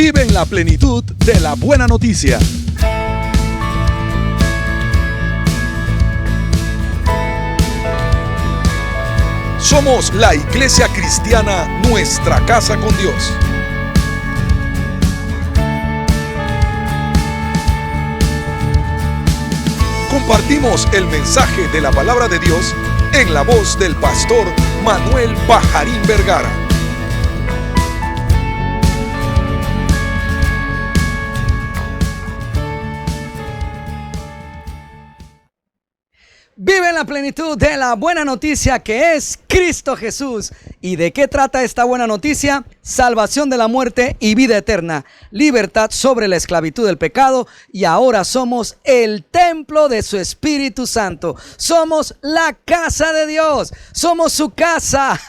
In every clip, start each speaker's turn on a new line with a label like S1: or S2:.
S1: Vive en la plenitud de la buena noticia. Somos la Iglesia Cristiana Nuestra Casa con Dios. Compartimos el mensaje de la palabra de Dios en la voz del pastor Manuel Pajarín Vergara.
S2: Vive en la plenitud de la buena noticia que es Cristo Jesús. ¿Y de qué trata esta buena noticia? Salvación de la muerte y vida eterna, libertad sobre la esclavitud del pecado, y ahora somos el templo de su Espíritu Santo. Somos la casa de Dios, somos su casa.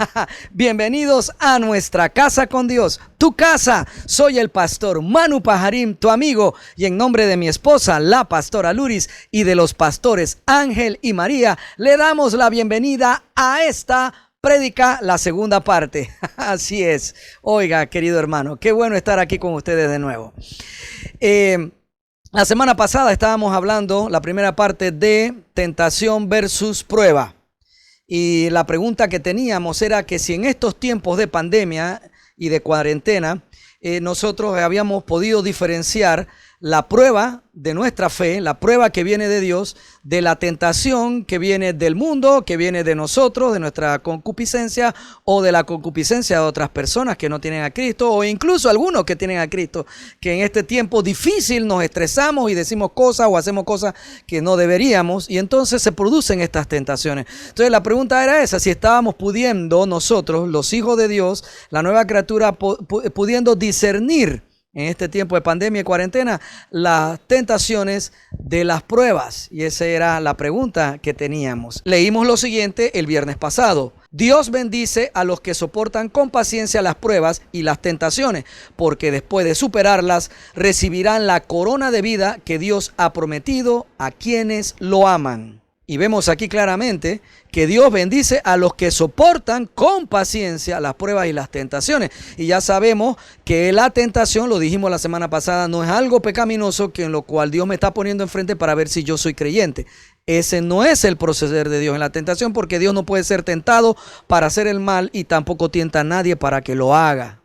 S2: Bienvenidos a nuestra casa con Dios, tu casa. Soy el pastor Manu Pajarín, tu amigo, y en nombre de mi esposa, la pastora Luris, y de los pastores Ángel y María, le damos la bienvenida a esta prédica, la segunda parte. Así es. Oiga, querido hermano, qué bueno estar aquí con ustedes de nuevo. La semana pasada estábamos hablando, la primera parte, de tentación versus prueba. Y la pregunta que teníamos era que si en estos tiempos de pandemia y de cuarentena, nosotros habíamos podido diferenciar la prueba de nuestra fe, la prueba que viene de Dios, de la tentación que viene del mundo, que viene de nosotros, de nuestra concupiscencia, o de la concupiscencia de otras personas que no tienen a Cristo, o incluso algunos que tienen a Cristo, que en este tiempo difícil nos estresamos y decimos cosas o hacemos cosas que no deberíamos, y entonces se producen estas tentaciones. Entonces la pregunta era esa: si estábamos pudiendo nosotros, los hijos de Dios, la nueva criatura, pudiendo discernir en este tiempo de pandemia y cuarentena las tentaciones de las pruebas. Y esa era la pregunta que teníamos. Leímos lo siguiente el viernes pasado: Dios bendice a los que soportan con paciencia las pruebas y las tentaciones, porque después de superarlas recibirán la corona de vida que Dios ha prometido a quienes lo aman. Y vemos aquí claramente que Dios bendice a los que soportan con paciencia las pruebas y las tentaciones. Y ya sabemos que la tentación, lo dijimos la semana pasada, no es algo pecaminoso que en lo cual Dios me está poniendo enfrente para ver si yo soy creyente. Ese no es el proceder de Dios en la tentación, porque Dios no puede ser tentado para hacer el mal y tampoco tienta a nadie para que lo haga.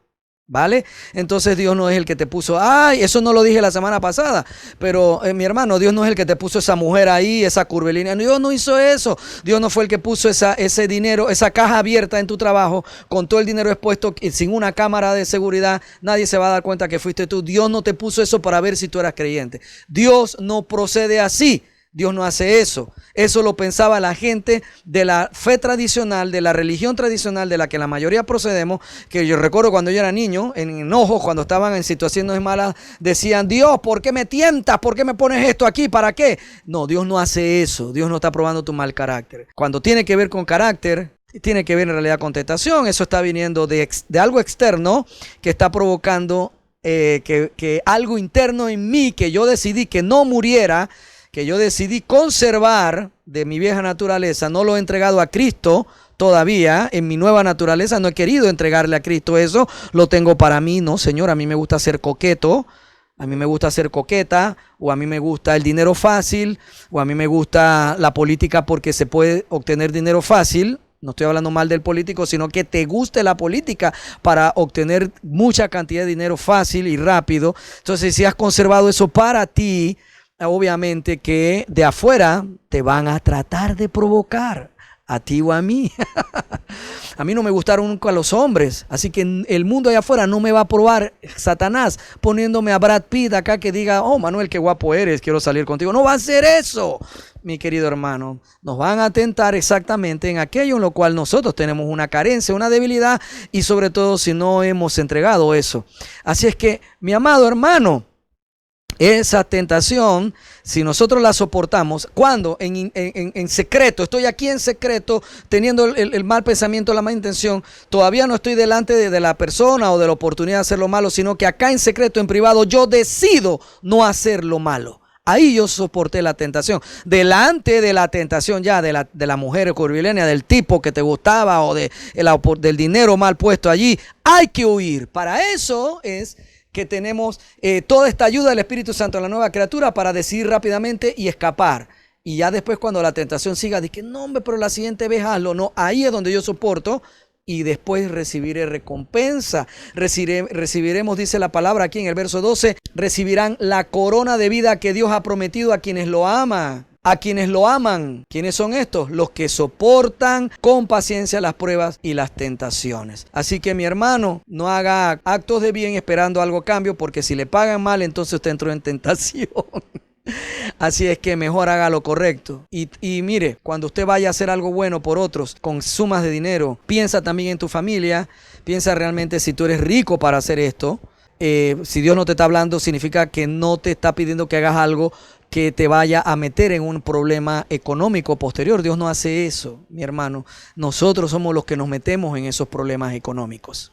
S2: ¿Vale? Entonces Dios no es el que te puso, eso no lo dije la semana pasada, pero mi hermano, Dios no es el que te puso esa mujer ahí, esa curvilínea. Dios no hizo eso. Dios no fue el que puso ese dinero, esa caja abierta en tu trabajo, con todo el dinero expuesto, sin una cámara de seguridad. Nadie se va a dar cuenta que fuiste tú. Dios no te puso eso para ver si tú eras creyente. Dios no procede así. Dios no hace eso. Eso lo pensaba la gente de la fe tradicional, de la religión tradicional de la que la mayoría procedemos, que yo recuerdo cuando yo era niño, en enojos, cuando estaban en situaciones malas, decían: Dios, ¿por qué me tientas? ¿Por qué me pones esto aquí? ¿Para qué? No, Dios no hace eso. Dios no está probando tu mal carácter. Cuando tiene que ver con carácter, tiene que ver en realidad con tentación. Eso está viniendo de algo externo que está provocando que algo interno en mí, que yo decidí que no muriera, que yo decidí conservar de mi vieja naturaleza. No lo he entregado a Cristo todavía. En mi nueva naturaleza no he querido entregarle a Cristo eso. Lo tengo para mí. No, Señor, a mí me gusta ser coqueto, a mí me gusta ser coqueta, o a mí me gusta el dinero fácil, o a mí me gusta la política porque se puede obtener dinero fácil. No estoy hablando mal del político, sino que te guste la política para obtener mucha cantidad de dinero fácil y rápido. Entonces, si has conservado eso para ti, obviamente que de afuera te van a tratar de provocar, a ti o a mí. A mí no me gustaron nunca los hombres, así que el mundo allá afuera no me va a probar Satanás poniéndome a Brad Pitt acá que diga: oh, Manuel, qué guapo eres, quiero salir contigo. No va a ser eso, mi querido hermano. Nos van a tentar exactamente en aquello en lo cual nosotros tenemos una carencia, una debilidad, y sobre todo si no hemos entregado eso. Así es que, mi amado hermano, esa tentación, si nosotros la soportamos, cuando en secreto, estoy aquí en secreto, teniendo el mal pensamiento, la mala intención, todavía no estoy delante de la persona o de la oportunidad de hacer lo malo, sino que acá en secreto, en privado, yo decido no hacer lo malo. Ahí yo soporté la tentación. Delante de la tentación ya de la mujer curvilínea, del tipo que te gustaba o del dinero mal puesto allí, hay que huir. Para eso es que tenemos toda esta ayuda del Espíritu Santo en la nueva criatura para decidir rápidamente y escapar. Y ya después cuando la tentación siga, dije, no hombre, pero la siguiente vez hazlo. No, ahí es donde yo soporto y después recibiré recompensa. Recibiremos, dice la palabra aquí en el verso 12, recibirán la corona de vida que Dios ha prometido a quienes lo aman. A quienes lo aman. ¿Quiénes son estos? Los que soportan con paciencia las pruebas y las tentaciones. Así que mi hermano, no haga actos de bien esperando algo a cambio, porque si le pagan mal, entonces usted entró en tentación. Así es que mejor haga lo correcto. Y mire, cuando usted vaya a hacer algo bueno por otros con sumas de dinero, piensa también en tu familia. Piensa realmente si tú eres rico para hacer esto. Si Dios no te está hablando, significa que no te está pidiendo que hagas algo que te vaya a meter en un problema económico posterior. Dios no hace eso, mi hermano. Nosotros somos los que nos metemos en esos problemas económicos.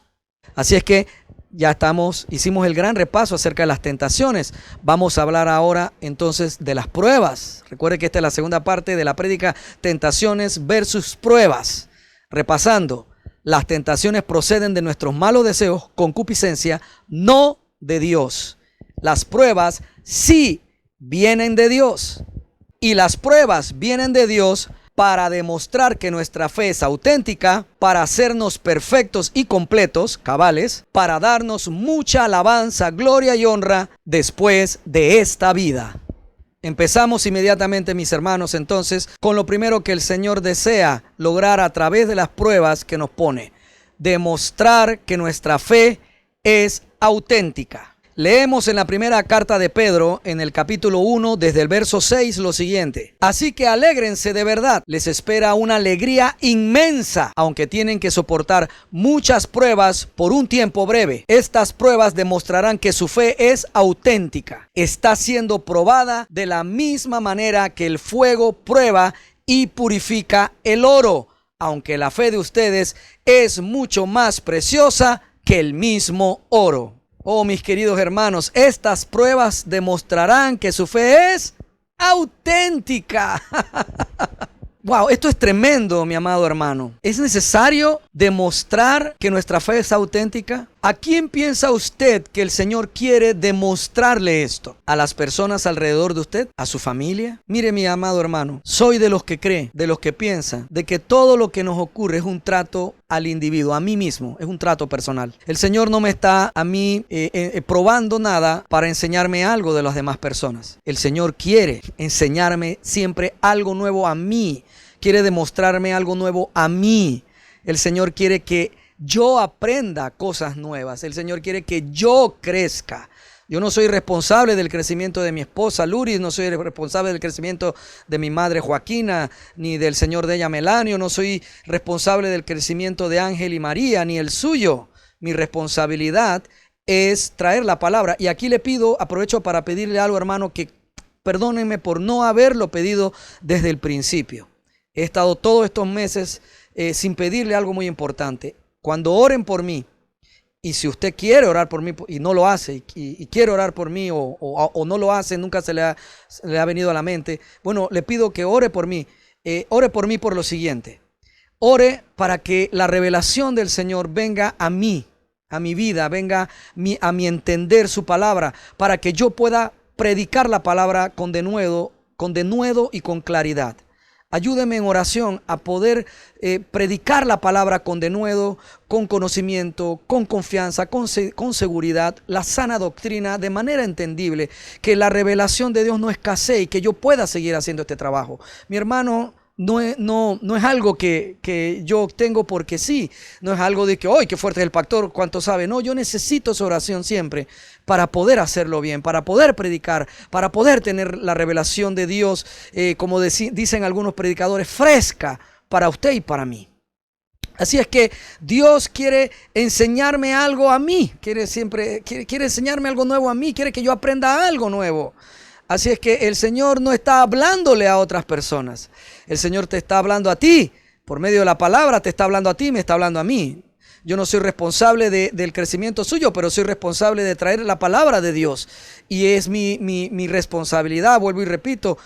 S2: Así es que ya hicimos el gran repaso acerca de las tentaciones. Vamos a hablar ahora entonces de las pruebas. Recuerde que esta es la segunda parte de la prédica, tentaciones versus pruebas. Repasando, las tentaciones proceden de nuestros malos deseos, concupiscencia, no de Dios. Las pruebas sí vienen de Dios. Y las pruebas vienen de Dios para demostrar que nuestra fe es auténtica, para hacernos perfectos y completos, cabales, para darnos mucha alabanza, gloria y honra después de esta vida. Empezamos inmediatamente, mis hermanos, entonces, con lo primero que el Señor desea lograr a través de las pruebas que nos pone: demostrar que nuestra fe es auténtica. Leemos en la primera carta de Pedro, en el capítulo 1, desde el verso 6, lo siguiente: así que alégrense de verdad, les espera una alegría inmensa, aunque tienen que soportar muchas pruebas por un tiempo breve. Estas pruebas demostrarán que su fe es auténtica. Está siendo probada de la misma manera que el fuego prueba y purifica el oro, aunque la fe de ustedes es mucho más preciosa que el mismo oro. Oh, mis queridos hermanos, estas pruebas demostrarán que su fe es auténtica. Wow, esto es tremendo, mi amado hermano. ¿Es necesario demostrar que nuestra fe es auténtica? ¿A quién piensa usted que el Señor quiere demostrarle esto? ¿A las personas alrededor de usted? ¿A su familia? Mire, mi amado hermano, soy de los que cree, de los que piensa, de que todo lo que nos ocurre es un trato al individuo, a mí mismo, es un trato personal. El Señor no me está a mí probando nada para enseñarme algo de las demás personas. El Señor quiere enseñarme siempre algo nuevo a mí, quiere demostrarme algo nuevo a mí. El Señor quiere que yo aprenda cosas nuevas. El Señor quiere que yo crezca. Yo no soy responsable del crecimiento de mi esposa Luris, no soy responsable del crecimiento de mi madre Joaquina, ni del señor de ella Melanio, no soy responsable del crecimiento de Ángel y María, ni el suyo. Mi responsabilidad es traer la palabra. Y aquí le pido, aprovecho para pedirle algo, hermano, que perdónenme por no haberlo pedido desde el principio. He estado todos estos meses sin pedirle algo muy importante. Cuando oren por mí, y si usted quiere orar por mí y no lo hace, y quiere orar por mí o no lo hace, nunca se le ha venido a la mente, bueno, le pido que ore por mí. Ore por mí por lo siguiente: ore para que la revelación del Señor venga a mí, a mi vida, venga a mi entender su palabra, para que yo pueda predicar la palabra con denuedo y con claridad. Ayúdeme en oración a poder predicar la palabra con denuedo, con conocimiento, con confianza, con seguridad, la sana doctrina de manera entendible, que la revelación de Dios no escasee y que yo pueda seguir haciendo este trabajo. Mi hermano, no es algo que yo obtengo porque sí, no es algo de que, ¡ay, qué fuerte es el pastor! ¿Cuánto sabe? No, yo necesito esa oración siempre para poder hacerlo bien, para poder predicar, para poder tener la revelación de Dios, como dicen algunos predicadores, fresca para usted y para mí. Así es que Dios quiere enseñarme algo a mí, quiere enseñarme algo nuevo a mí, quiere que yo aprenda algo nuevo. Así es que el Señor no está hablándole a otras personas. El Señor te está hablando a ti. Por medio de la palabra te está hablando a ti, me está hablando a mí. Yo no soy responsable del crecimiento suyo, pero soy responsable de traer la palabra de Dios. Y es mi responsabilidad, vuelvo y repito,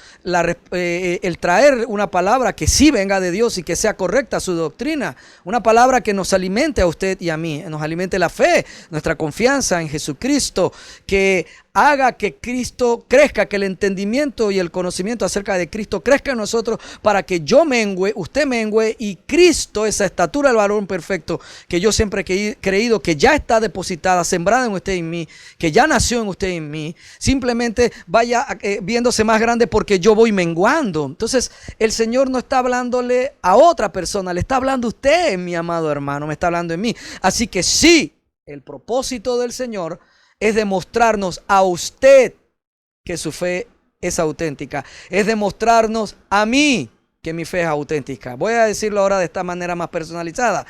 S2: el traer una palabra que sí venga de Dios y que sea correcta su doctrina. Una palabra que nos alimente a usted y a mí, nos alimente la fe, nuestra confianza en Jesucristo, que haga que Cristo crezca, que el entendimiento y el conocimiento acerca de Cristo crezca en nosotros para que yo mengüe, usted mengüe y Cristo, esa estatura del varón perfecto que yo siempre he creído que ya está depositada, sembrada en usted y en mí, que ya nació en usted y en mí, simplemente vaya viéndose más grande porque yo voy menguando. Entonces el Señor no está hablándole a otra persona, le está hablando a usted, mi amado hermano, me está hablando en mí. Así que sí, el propósito del Señor es demostrarnos a usted que su fe es auténtica. Es demostrarnos a mí que mi fe es auténtica. Voy a decirlo ahora de esta manera más personalizada,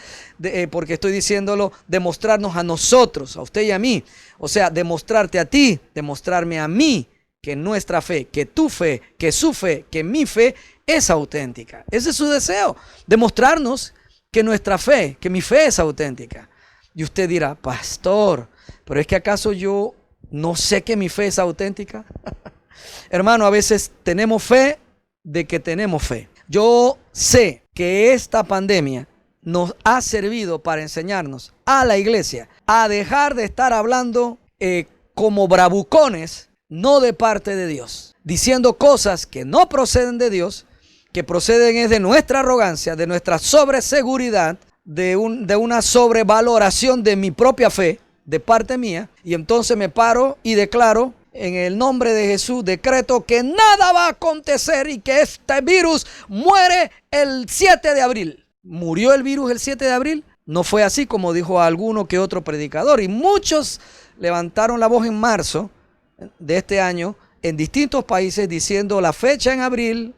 S2: porque estoy diciéndolo, demostrarnos a nosotros, a usted y a mí. O sea, demostrarte a ti, demostrarme a mí que nuestra fe, que tu fe, que su fe, que mi fe es auténtica. Ese es su deseo, demostrarnos que nuestra fe, que mi fe es auténtica. Y usted dirá, pastor, pero es que ¿acaso yo no sé que mi fe es auténtica? Hermano, a veces tenemos fe de que tenemos fe. Yo sé que esta pandemia nos ha servido para enseñarnos a la iglesia a dejar de estar hablando como bravucones, no de parte de Dios, diciendo cosas que no proceden de Dios, que proceden es de nuestra arrogancia, de nuestra sobreseguridad, de una sobrevaloración de mi propia fe, de parte mía, y entonces me paro y declaro en el nombre de Jesús, decreto que nada va a acontecer y que este virus muere el 7 de abril. ¿Murió el virus el 7 de abril? No fue así como dijo alguno que otro predicador, y muchos levantaron la voz en marzo de este año en distintos países diciendo la fecha en abril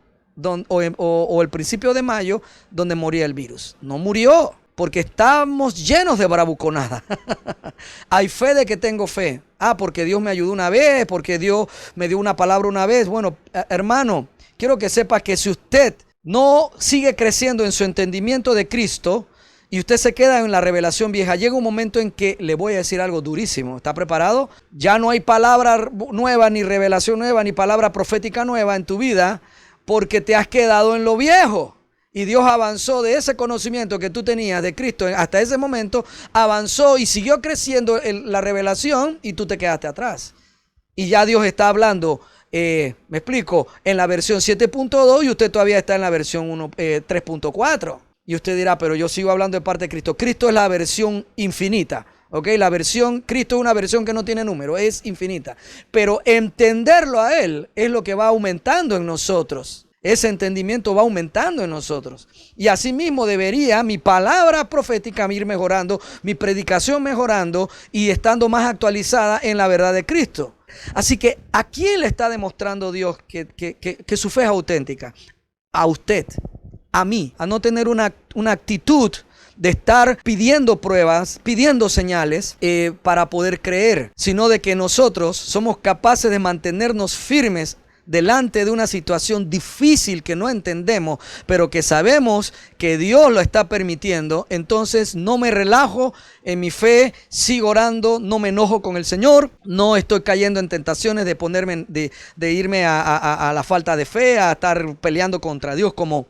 S2: o el principio de mayo donde moría el virus. No murió, porque estamos llenos de bravuconada. Hay fe de que tengo fe. Porque Dios me ayudó una vez, porque Dios me dio una palabra una vez. Bueno, hermano, quiero que sepa que si usted no sigue creciendo en su entendimiento de Cristo y usted se queda en la revelación vieja, llega un momento en que le voy a decir algo durísimo. ¿Está preparado? Ya no hay palabra nueva, ni revelación nueva, ni palabra profética nueva en tu vida, porque te has quedado en lo viejo. Y Dios avanzó de ese conocimiento que tú tenías de Cristo hasta ese momento, avanzó y siguió creciendo la revelación y tú te quedaste atrás. Y ya Dios está hablando, me explico, en la versión 7.2 y usted todavía está en la versión 3.4. Y usted dirá, pero yo sigo hablando de parte de Cristo. Cristo es la versión infinita. ¿Ok? La versión, Cristo es una versión que no tiene número, es infinita. Pero entenderlo a Él es lo que va aumentando en nosotros. Ese entendimiento va aumentando en nosotros. Y asimismo debería mi palabra profética ir mejorando, mi predicación mejorando y estando más actualizada en la verdad de Cristo. Así que, ¿a quién le está demostrando Dios que su fe es auténtica? A usted, a mí, a no tener una actitud de estar pidiendo pruebas, pidiendo señales para poder creer, sino de que nosotros somos capaces de mantenernos firmes delante de una situación difícil que no entendemos, pero que sabemos que Dios lo está permitiendo. Entonces no me relajo en mi fe, sigo orando, no me enojo con el Señor, no estoy cayendo en tentaciones de ponerme, de irme a la falta de fe, a estar peleando contra Dios como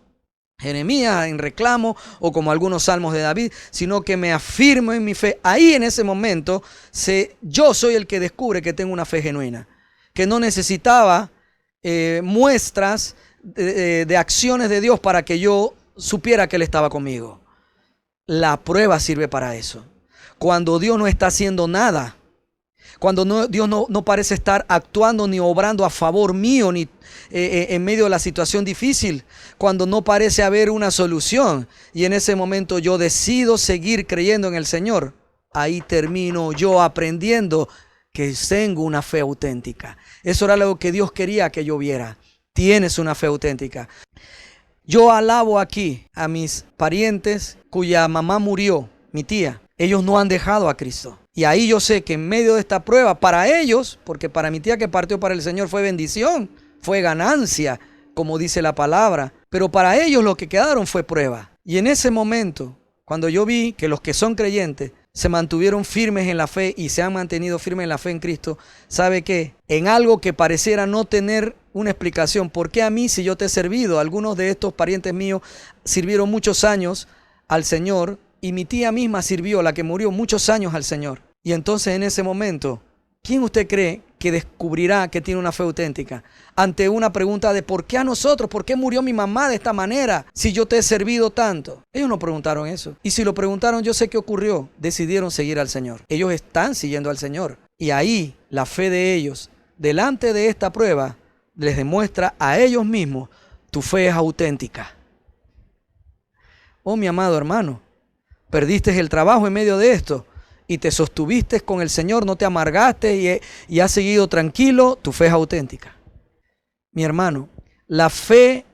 S2: Jeremías en reclamo o como algunos salmos de David, sino que me afirmo en mi fe. Ahí en ese momento yo soy el que descubre que tengo una fe genuina, que no necesitaba muestras de acciones de Dios para que yo supiera que Él estaba conmigo. La prueba sirve para eso. Cuando Dios no está haciendo nada, cuando Dios no parece estar actuando ni obrando a favor mío, ni en medio de la situación difícil, cuando no parece haber una solución, y en ese momento yo decido seguir creyendo en el Señor, ahí termino yo aprendiendo que tengo una fe auténtica. Eso era lo que Dios quería que yo viera. Tienes una fe auténtica. Yo alabo aquí a mis parientes cuya mamá murió, mi tía. Ellos no han dejado a Cristo. Y ahí yo sé que en medio de esta prueba, para ellos, porque para mi tía que partió para el Señor fue bendición, fue ganancia, como dice la palabra. Pero para ellos lo que quedaron fue prueba. Y en ese momento, cuando yo vi que los que son creyentes se mantuvieron firmes en la fe y se han mantenido firmes en la fe en Cristo, ¿sabe qué? En algo que pareciera no tener una explicación. ¿Por qué a mí si yo te he servido? Algunos de estos parientes míos sirvieron muchos años al Señor y mi tía misma sirvió, la que murió, muchos años al Señor. Y entonces en ese momento, ¿quién usted cree que descubrirá que tiene una fe auténtica? Ante una pregunta de ¿por qué a nosotros? ¿Por qué murió mi mamá de esta manera si yo te he servido tanto? Ellos no preguntaron eso. Y si lo preguntaron, yo sé qué ocurrió. Decidieron seguir al Señor. Ellos están siguiendo al Señor. Y ahí la fe de ellos, delante de esta prueba, les demuestra a ellos mismos, tu fe es auténtica. Oh, mi amado hermano, perdiste el trabajo en medio de esto y te sostuviste con el Señor, no te amargaste y has seguido tranquilo, tu fe es auténtica. Mi hermano, la fe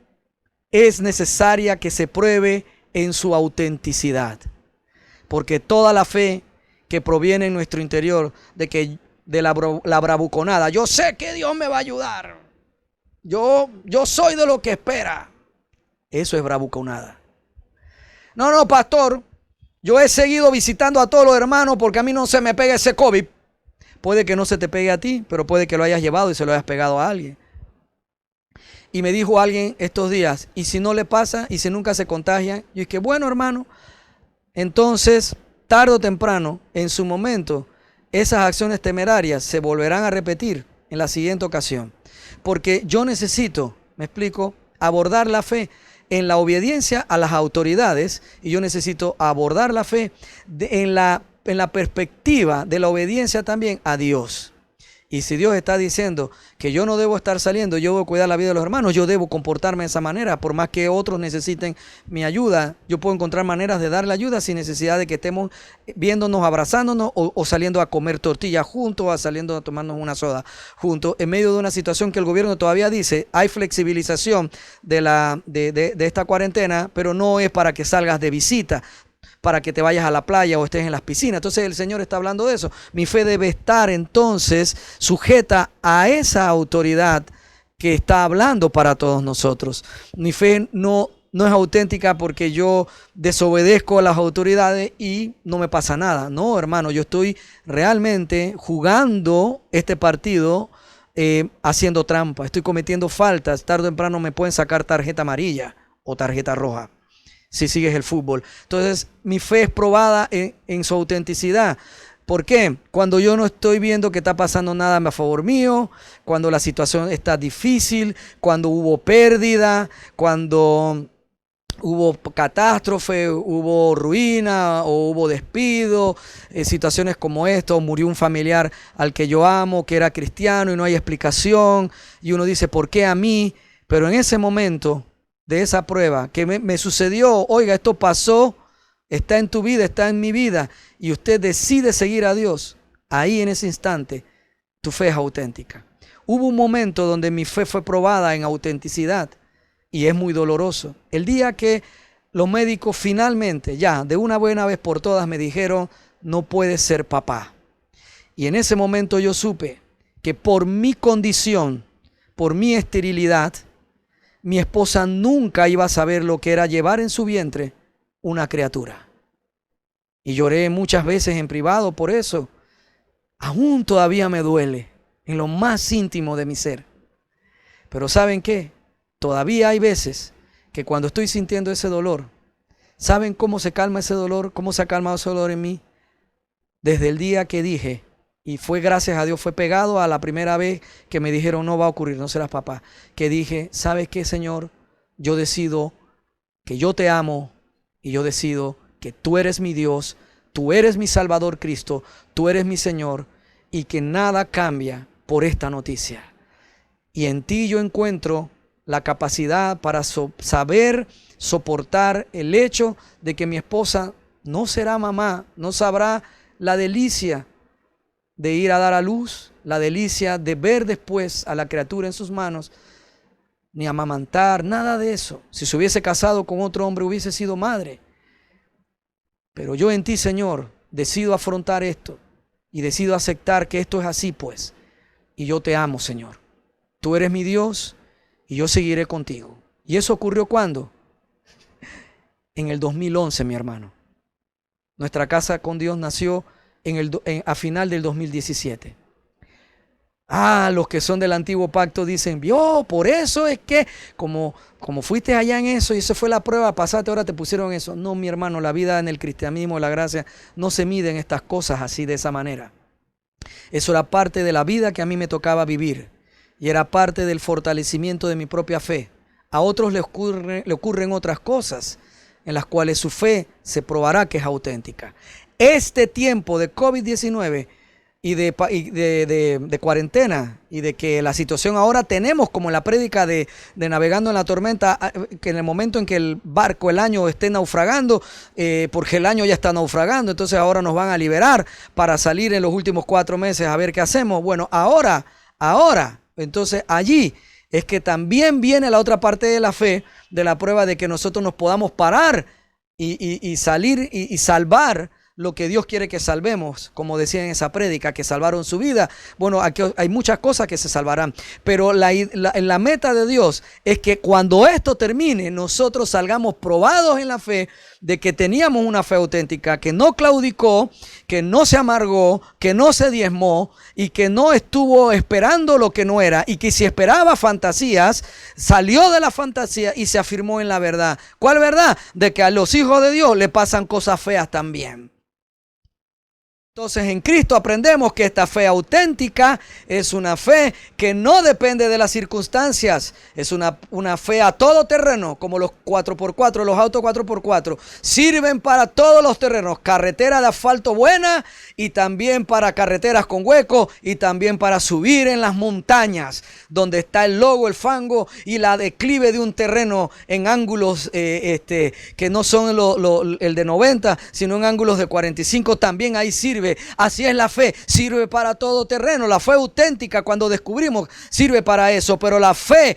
S2: es necesaria que se pruebe en su autenticidad, porque toda la fe que proviene en nuestro interior de la bravuconada, yo sé que Dios me va a ayudar, yo soy de lo que espera, eso es bravuconada. No, pastor, yo he seguido visitando a todos los hermanos porque a mí no se me pega ese COVID. Puede que no se te pegue a ti, pero puede que lo hayas llevado y se lo hayas pegado a alguien. Y me dijo alguien estos días, ¿y si no le pasa? ¿Y si nunca se contagia? Yo dije, bueno, hermano, entonces, tarde o temprano, en su momento, esas acciones temerarias se volverán a repetir en la siguiente ocasión. Porque yo necesito, me explico, abordar la fe en la obediencia a las autoridades, y yo necesito abordar la fe en la perspectiva de la obediencia también a Dios. Y si Dios está diciendo que yo no debo estar saliendo, yo debo cuidar la vida de los hermanos, yo debo comportarme de esa manera, por más que otros necesiten mi ayuda, yo puedo encontrar maneras de darle ayuda sin necesidad de que estemos viéndonos, abrazándonos o saliendo a comer tortillas juntos, o saliendo a tomarnos una soda juntos, en medio de una situación que el gobierno todavía dice, hay flexibilización de esta cuarentena, pero no es para que salgas de visita, para que te vayas a la playa o estés en las piscinas. Entonces el Señor está hablando de eso. Mi fe debe estar entonces sujeta a esa autoridad que está hablando para todos nosotros. Mi fe no es auténtica porque yo desobedezco a las autoridades y no me pasa nada. No, hermano, yo estoy realmente jugando este partido haciendo trampa. Estoy cometiendo faltas. Tarde o temprano me pueden sacar tarjeta amarilla o tarjeta roja si sigues el fútbol. Entonces mi fe es probada en su autenticidad. ¿Por qué? Cuando yo no estoy viendo que está pasando nada a favor mío, cuando la situación está difícil, cuando hubo pérdida, cuando hubo catástrofe, hubo ruina o hubo despido, situaciones como esto, murió un familiar al que yo amo, que era cristiano y no hay explicación, y uno dice, ¿por qué a mí? Pero en ese momento de esa prueba que me sucedió, oiga, esto pasó, está en tu vida, está en mi vida, y usted decide seguir a Dios, ahí en ese instante tu fe es auténtica. Hubo un momento donde mi fe fue probada en autenticidad y es muy doloroso. El día que los médicos finalmente, ya de una buena vez por todas, me dijeron, no puedes ser papá. Y en ese momento yo supe que por mi condición, por mi esterilidad, mi esposa nunca iba a saber lo que era llevar en su vientre una criatura. Y lloré muchas veces en privado por eso. Aún todavía me duele en lo más íntimo de mi ser. Pero ¿saben qué? Todavía hay veces que cuando estoy sintiendo ese dolor, ¿saben cómo se calma ese dolor? ¿Cómo se ha calmado ese dolor en mí? Desde el día que dije, y fue gracias a Dios, fue pegado a la primera vez que me dijeron no va a ocurrir, no serás papá. Que dije, ¿sabes qué, Señor? Yo decido que yo te amo y yo decido que tú eres mi Dios, tú eres mi Salvador Cristo, tú eres mi Señor y que nada cambia por esta noticia. Y en ti yo encuentro la capacidad para saber soportar el hecho de que mi esposa no será mamá, no sabrá la delicia de ir a dar a luz, la delicia de ver después a la criatura en sus manos, ni amamantar, nada de eso. Si se hubiese casado con otro hombre hubiese sido madre. Pero yo en ti, Señor, decido afrontar esto y decido aceptar que esto es así, pues. Y yo te amo, Señor. Tú eres mi Dios y yo seguiré contigo. ¿Y eso ocurrió cuándo? En el 2011, mi hermano. Nuestra casa con Dios nació a final del 2017. Los que son del antiguo pacto dicen, vio, por eso es que como fuiste allá en eso y eso fue la prueba, pasaste, ahora te pusieron eso. No, mi hermano, la vida en el cristianismo, la gracia, no se mide en estas cosas así de esa manera. Eso era parte de la vida que a mí me tocaba vivir y era parte del fortalecimiento de mi propia fe. A otros le ocurren otras cosas en las cuales su fe se probará que es auténtica. Este tiempo de COVID-19 y de cuarentena y de que la situación ahora tenemos como en la prédica de navegando en la tormenta, que en el momento en que el barco, el año esté naufragando, porque el año ya está naufragando, entonces ahora nos van a liberar para salir en los últimos 4 meses a ver qué hacemos. Bueno, ahora, entonces allí es que también viene la otra parte de la fe, de la prueba de que nosotros nos podamos parar y salir y salvar lo que Dios quiere que salvemos, como decía en esa prédica, que salvaron su vida. Bueno, aquí hay muchas cosas que se salvarán, pero la meta de Dios es que cuando esto termine, nosotros salgamos probados en la fe de que teníamos una fe auténtica, que no claudicó, que no se amargó, que no se diezmó y que no estuvo esperando lo que no era, y que si esperaba fantasías, salió de la fantasía y se afirmó en la verdad. ¿Cuál verdad? De que a los hijos de Dios le pasan cosas feas también. Entonces en Cristo aprendemos que esta fe auténtica es una fe que no depende de las circunstancias. Es una fe a todo terreno, como los 4x4, los autos 4x4. Sirven para todos los terrenos, carretera de asfalto buena y también para carreteras con huecos y también para subir en las montañas, donde está el lodo, el fango y la declive de un terreno en ángulos que no son el de 90, sino en ángulos de 45, también ahí sirve. Así es la fe, sirve para todo terreno. La fe auténtica, cuando descubrimos, sirve para eso. Pero la fe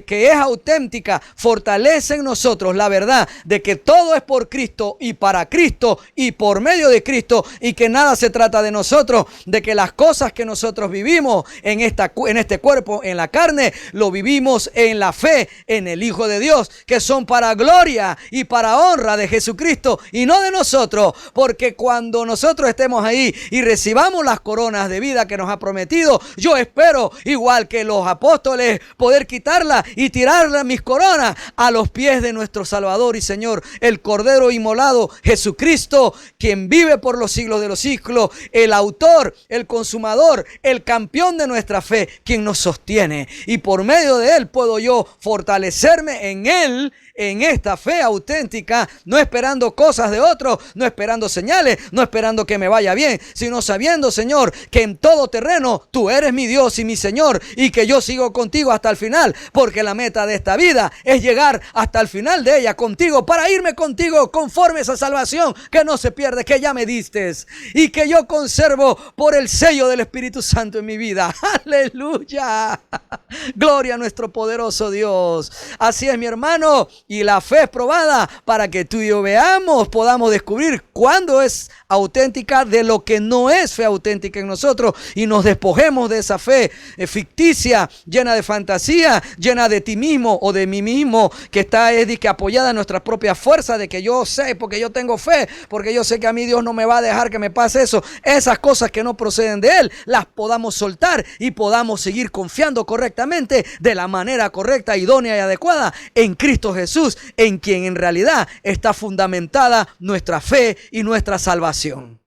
S2: que es auténtica fortalece en nosotros la verdad de que todo es por Cristo y para Cristo y por medio de Cristo, y que nada se trata de nosotros, de que las cosas que nosotros vivimos en este cuerpo, en la carne, lo vivimos en la fe en el Hijo de Dios, que son para gloria y para honra de Jesucristo y no de nosotros, porque cuando nosotros estemos ahí y recibamos las coronas de vida que nos ha prometido, yo espero, igual que los apóstoles, poder quitarla y tirarla, mis coronas, a los pies de nuestro Salvador y Señor, el Cordero inmolado, Jesucristo, quien vive por los siglos de los siglos, el autor, el consumador, el campeón de nuestra fe, quien nos sostiene, y por medio de él puedo yo fortalecerme en él, en esta fe auténtica, no esperando cosas de otros, no esperando señales, no esperando que me vaya bien, sino sabiendo, Señor, que en todo terreno tú eres mi Dios y mi Señor, y que yo sigo contigo hasta el final, porque la meta de esta vida es llegar hasta el final de ella contigo, para irme contigo conforme a esa salvación que no se pierde, que ya me diste y que yo conservo por el sello del Espíritu Santo en mi vida. ¡Aleluya! Gloria a nuestro poderoso Dios. Así es, mi hermano. Y la fe es probada para que tú y yo podamos descubrir cuándo es auténtica de lo que no es fe auténtica en nosotros, y nos despojemos de esa fe ficticia, llena de fantasía, llena de ti mismo o de mí mismo, que está apoyada en nuestra propia fuerza, de que yo sé, porque yo tengo fe, porque yo sé que a mí Dios no me va a dejar que me pase eso. Esas cosas que no proceden de Él, las podamos soltar y podamos seguir confiando correctamente, de la manera correcta, idónea y adecuada en Cristo Jesús, en quien en realidad está fundamentada nuestra fe y nuestra salvación.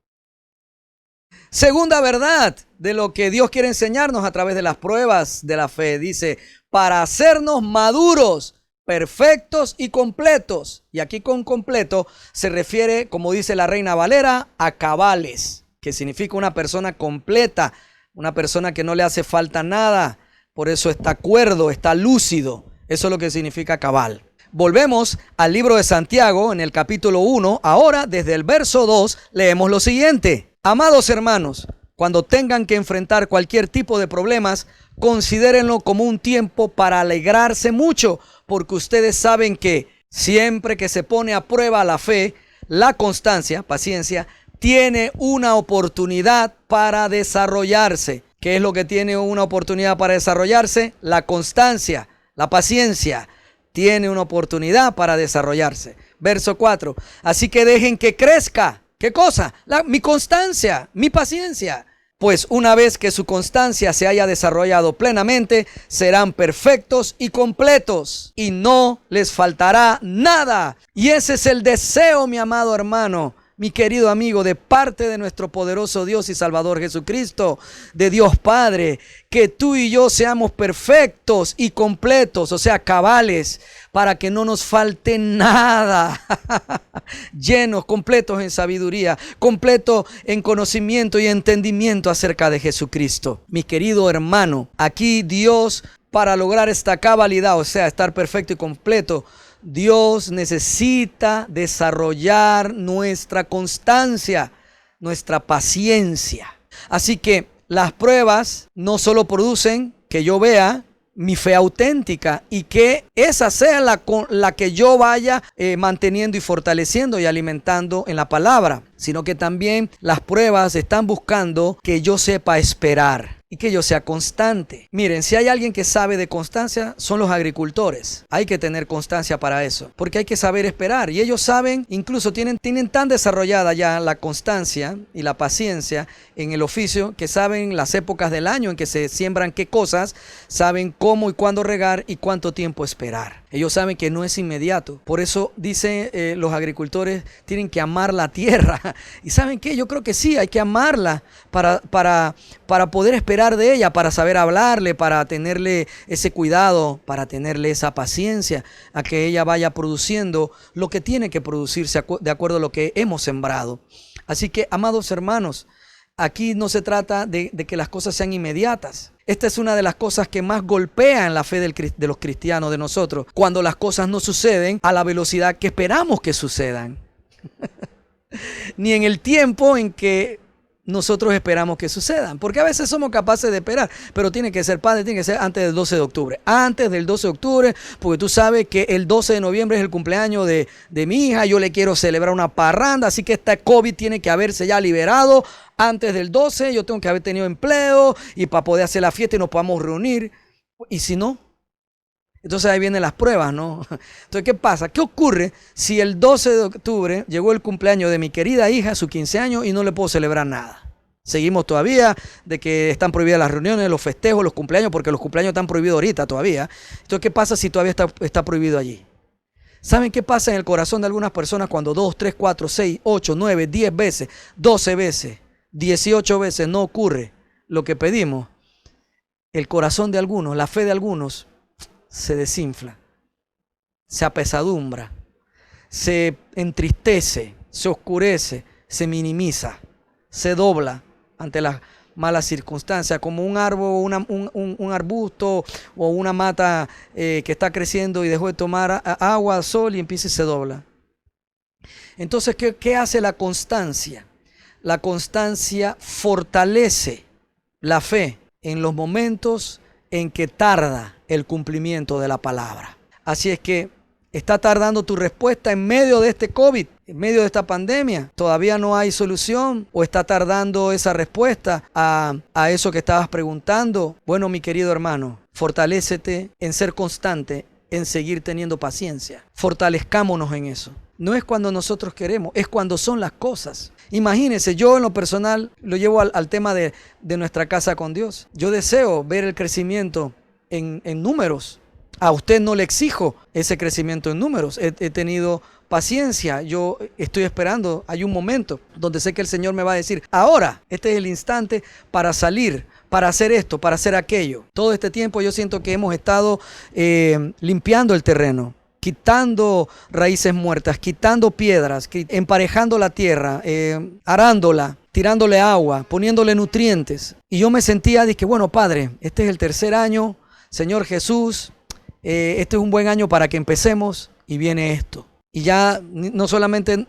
S2: Segunda verdad de lo que Dios quiere enseñarnos a través de las pruebas de la fe, dice, para hacernos maduros, perfectos y completos. Y aquí con completo se refiere, como dice la Reina Valera, a cabales, que significa una persona completa, una persona que no le hace falta nada, por eso está cuerdo, está lúcido. Eso es lo que significa cabal. Volvemos al libro de Santiago en el capítulo 1. Ahora, desde el verso 2, leemos lo siguiente. Amados hermanos, cuando tengan que enfrentar cualquier tipo de problemas, considérenlo como un tiempo para alegrarse mucho, porque ustedes saben que siempre que se pone a prueba la fe, la constancia, paciencia, tiene una oportunidad para desarrollarse. ¿Qué es lo que tiene una oportunidad para desarrollarse? La constancia, la paciencia. Tiene una oportunidad para desarrollarse. Verso 4. Así que dejen que crezca ¿Qué cosa? Mi constancia, mi paciencia. Pues una vez que su constancia se haya desarrollado plenamente, serán perfectos y completos y no les faltará nada. Y ese es el deseo, mi amado hermano, mi querido amigo, de parte de nuestro poderoso Dios y Salvador Jesucristo, de Dios Padre, que tú y yo seamos perfectos y completos, o sea, cabales, para que no nos falte nada. Llenos, completos en sabiduría, completos en conocimiento y entendimiento acerca de Jesucristo. Mi querido hermano, aquí Dios, para lograr esta cabalidad, o sea, estar perfecto y completo, Dios necesita desarrollar nuestra constancia, nuestra paciencia. Así que las pruebas no solo producen que yo vea mi fe auténtica y que esa sea la que yo vaya manteniendo y fortaleciendo y alimentando en la palabra, sino que también las pruebas están buscando que yo sepa esperar y que yo sea constante. Miren, si hay alguien que sabe de constancia, son los agricultores. Hay que tener constancia para eso, porque hay que saber esperar. Y ellos saben, incluso tienen tan desarrollada ya la constancia y la paciencia en el oficio, que saben las épocas del año en que se siembran qué cosas, saben cómo y cuándo regar y cuánto tiempo esperar. Ellos saben que no es inmediato. Por eso dicen los agricultores tienen que amar la tierra. ¿Y saben qué? Yo creo que sí, hay que amarla para poder esperar de ella, para saber hablarle, para tenerle ese cuidado, para tenerle esa paciencia a que ella vaya produciendo lo que tiene que producirse de acuerdo a lo que hemos sembrado. Así que, amados hermanos, aquí no se trata de que las cosas sean inmediatas. Esta es una de las cosas que más golpean la fe de los cristianos, de nosotros, cuando las cosas no suceden a la velocidad que esperamos que sucedan. Ni en el tiempo en que nosotros esperamos que sucedan. Porque a veces somos capaces de esperar, pero tiene que ser, padre, tiene que ser antes del 12 de octubre. Antes del 12 de octubre, porque tú sabes que el 12 de noviembre es el cumpleaños de mi hija. Yo le quiero celebrar una parranda, así que esta COVID tiene que haberse ya liberado antes del 12. Yo tengo que haber tenido empleo y para poder hacer la fiesta y nos podamos reunir. Y si no, entonces ahí vienen las pruebas, ¿no? Entonces, ¿qué pasa? ¿Qué ocurre si el 12 de octubre llegó el cumpleaños de mi querida hija, su 15 años, y no le puedo celebrar nada? Seguimos todavía de que están prohibidas las reuniones, los festejos, los cumpleaños, porque los cumpleaños están prohibidos ahorita todavía. Entonces, ¿qué pasa si todavía está prohibido allí? ¿Saben qué pasa en el corazón de algunas personas cuando 2, 3, 4, 6, 8, 9, 10 veces, 12 veces, 18 veces no ocurre lo que pedimos? El corazón de algunos, la fe de algunos, se desinfla, se apesadumbra, se entristece, se oscurece, se minimiza, se dobla ante las malas circunstancias, como un árbol, un arbusto o una mata que está creciendo y dejó de tomar agua, sol y empieza y se dobla. Entonces, ¿qué hace la constancia? La constancia fortalece la fe en los momentos en que tarda el cumplimiento de la palabra. Así es que está tardando tu respuesta en medio de este COVID, en medio de esta pandemia. Todavía no hay solución o está tardando esa respuesta a eso que estabas preguntando. Bueno, mi querido hermano, fortalécete en ser constante, en seguir teniendo paciencia. Fortalezcámonos en eso. No es cuando nosotros queremos, es cuando son las cosas. Imagínense, yo en lo personal lo llevo al tema de nuestra casa con Dios. Yo deseo ver el crecimiento en números. A usted no le exijo ese crecimiento en números. He tenido paciencia. Yo estoy esperando. Hay un momento donde sé que el Señor me va a decir, ahora, este es el instante para salir, para hacer esto, para hacer aquello. Todo este tiempo yo siento que hemos estado limpiando el terreno, quitando raíces muertas, quitando piedras, emparejando la tierra, arándola, tirándole agua, poniéndole nutrientes. Y yo me sentía, dije, bueno, Padre, este es el tercer año, Señor Jesús, este es un buen año para que empecemos y viene esto. Y ya no solamente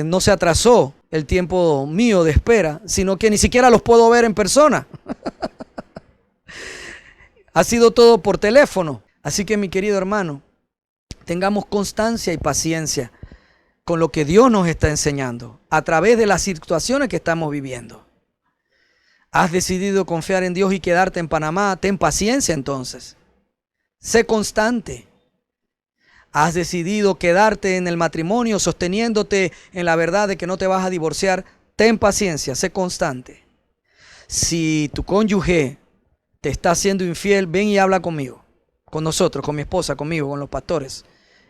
S2: no se atrasó el tiempo mío de espera, sino que ni siquiera los puedo ver en persona. Ha sido todo por teléfono. Así que, mi querido hermano, tengamos constancia y paciencia con lo que Dios nos está enseñando a través de las situaciones que estamos viviendo. ¿Has decidido confiar en Dios y quedarte en Panamá? Ten paciencia entonces. Sé constante. has decidido quedarte en el matrimonio sosteniéndote en la verdad de que no te vas a divorciar, ten paciencia, sé constante. Si tu cónyuge te está siendo infiel, ven y habla conmigo, con nosotros, con mi esposa, conmigo, con los pastores.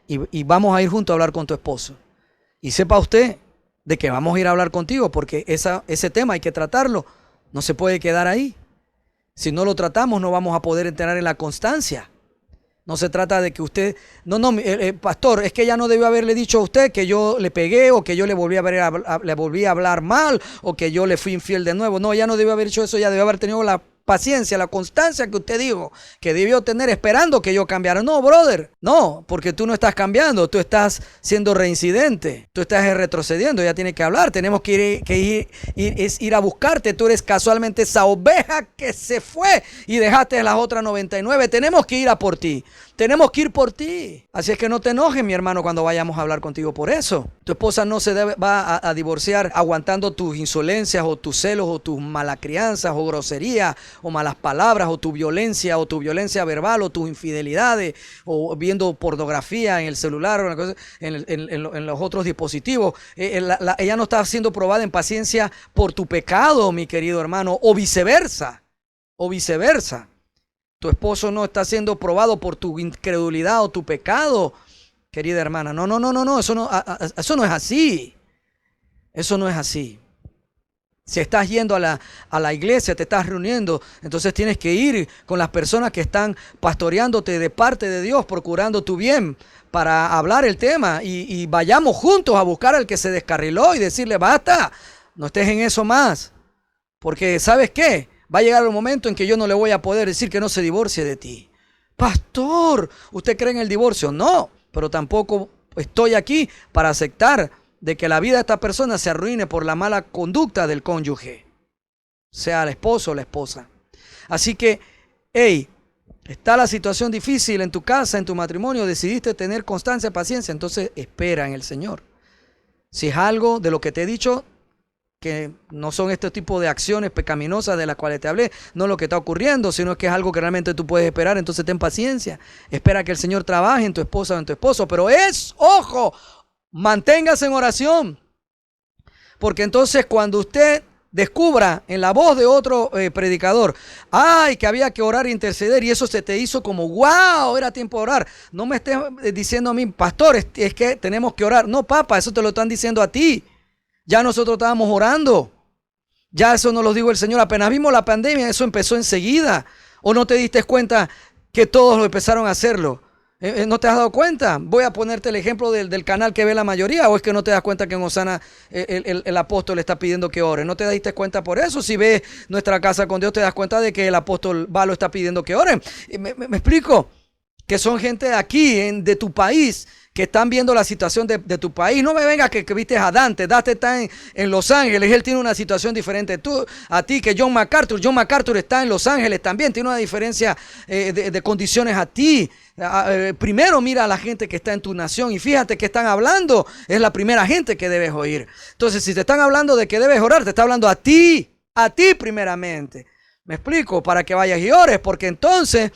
S2: Y vamos a ir juntos a hablar con tu esposo. Y sepa usted de que vamos a ir a hablar contigo, porque ese tema hay que tratarlo. No se puede quedar ahí. Si no lo tratamos, no vamos a poder entrar en la constancia. No se trata de que usted... No, pastor, es que ya no debió haberle dicho a usted que yo le pegué o que yo le volví a hablar mal o que yo le fui infiel de nuevo. No, ya no debió haber hecho eso, ya debió haber tenido la paciencia, la constancia que usted dijo que debió tener esperando que yo cambiara. No, brother, no, porque tú no estás cambiando, tú estás siendo reincidente, tú estás retrocediendo, ya tienes que hablar, tenemos que ir a buscarte, tú eres casualmente esa oveja que se fue y dejaste las otras 99, tenemos que ir a por ti. Tenemos que ir por ti. Así es que no te enojes, mi hermano, cuando vayamos a hablar contigo por eso. Tu esposa no va a divorciar aguantando tus insolencias o tus celos o tus malas crianzas o groserías o malas palabras o tu violencia verbal o tus infidelidades o viendo pornografía en el celular o en los otros dispositivos. Ella no está siendo probada en paciencia por tu pecado, mi querido hermano, o viceversa. Tu esposo no está siendo probado por tu incredulidad o tu pecado, querida hermana. No, eso no es así. Eso no es así. Si estás yendo a la iglesia, te estás reuniendo, entonces tienes que ir con las personas que están pastoreándote de parte de Dios, procurando tu bien para hablar el tema y vayamos juntos a buscar al que se descarriló y decirle, basta, no estés en eso más. Porque, ¿sabes qué? Va a llegar un momento en que yo no le voy a poder decir que no se divorcie de ti. Pastor, ¿usted cree en el divorcio? No, pero tampoco estoy aquí para aceptar de que la vida de esta persona se arruine por la mala conducta del cónyuge, sea el esposo o la esposa. Así que, está la situación difícil en tu casa, en tu matrimonio, decidiste tener constancia, paciencia, entonces espera en el Señor. Si es algo de lo que te he dicho, que no son este tipo de acciones pecaminosas de las cuales te hablé, no lo que está ocurriendo, sino que es algo que realmente tú puedes esperar, entonces ten paciencia, espera que el Señor trabaje en tu esposa o en tu esposo, pero ojo, manténgase en oración, porque entonces cuando usted descubra en la voz de otro predicador, que había que orar e interceder y eso se te hizo como, wow, era tiempo de orar, no me estés diciendo a mí, pastor, es que tenemos que orar, no, papá, eso te lo están diciendo a ti. Ya nosotros estábamos orando. Ya eso nos lo dijo el Señor. Apenas vimos la pandemia, eso empezó enseguida. ¿O no te diste cuenta que todos lo empezaron a hacerlo? ¿No te has dado cuenta? Voy a ponerte el ejemplo del canal que ve la mayoría. ¿O es que no te das cuenta que en Osana el apóstol está pidiendo que ore? ¿No te diste cuenta por eso? Si ves nuestra casa con Dios, te das cuenta de que el apóstol Valo está pidiendo que oren. ¿Me explico? Que son gente aquí, de tu país, que están viendo la situación de tu país. No me vengas que viste a Dante está en Los Ángeles, él tiene una situación diferente a ti, que John MacArthur está en Los Ángeles también, tiene una diferencia de condiciones a ti. Primero mira a la gente que está en tu nación y fíjate que están hablando, es la primera gente que debes oír. Entonces, si te están hablando de que debes orar, te está hablando a ti primeramente. ¿Me explico? Para que vayas y ores, porque entonces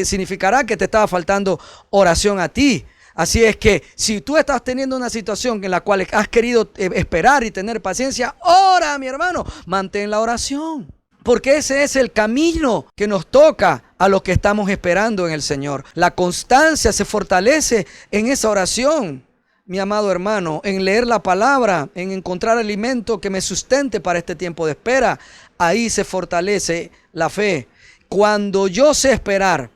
S2: significará que te estaba faltando oración a ti. Así es que si tú estás teniendo una situación en la cual has querido esperar y tener paciencia, ora, mi hermano, mantén la oración. Porque ese es el camino que nos toca a los que estamos esperando en el Señor. La constancia se fortalece en esa oración, mi amado hermano, en leer la palabra, en encontrar alimento que me sustente para este tiempo de espera. Ahí se fortalece la fe. Cuando yo sé esperar,